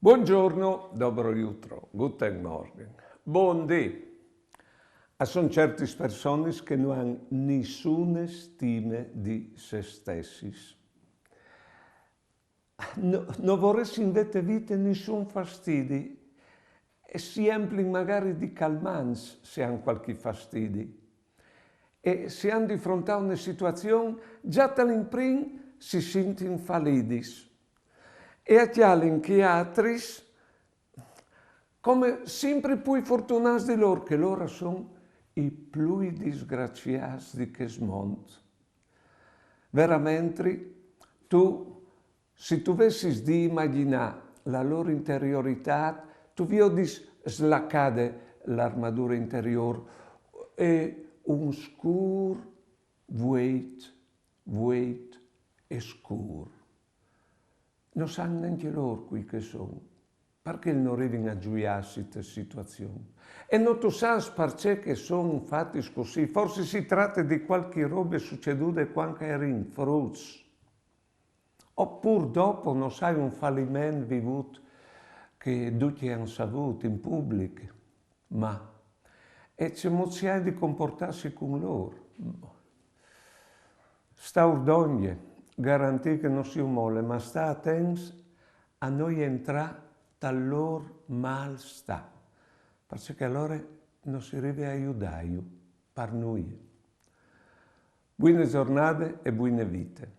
Buongiorno, dobro jutro, guten Morgen, buondì. Sono certe persone che non hanno nessuna stima di se stessi. Non vorresti invece vita nessun fastidio e si empli magari di calmanti se hanno qualche fastidio. E se hanno di fronte a una situazione, già dall'imprimo si sentono infallidi. E a chialen che altri, come sempre più fortunati di loro, che loro sono i più disgraziati di questo mondo. Veramente, se tu avessi di immaginare la loro interiorità, tu vedi slaccare l'armatura interiore e un scuro vuoto e scuro. Non sanno neanche loro qui che sono, perché non arrivano a gioiarsi di questa situazione. E non tu sai perché che sono fatti così, forse si tratta di qualche roba succeduta quando eri in fruzzo. Oppure dopo non sai un fallimento vivuto che tutti hanno saputo in pubblico, ma e c'è mozione di comportarsi con loro. Sta ordogna garantì che non si mole, ma sta attento a noi entrare dal loro malsta, perché allora non si arriva a aiutare per noi. Buone giornate e buone vite.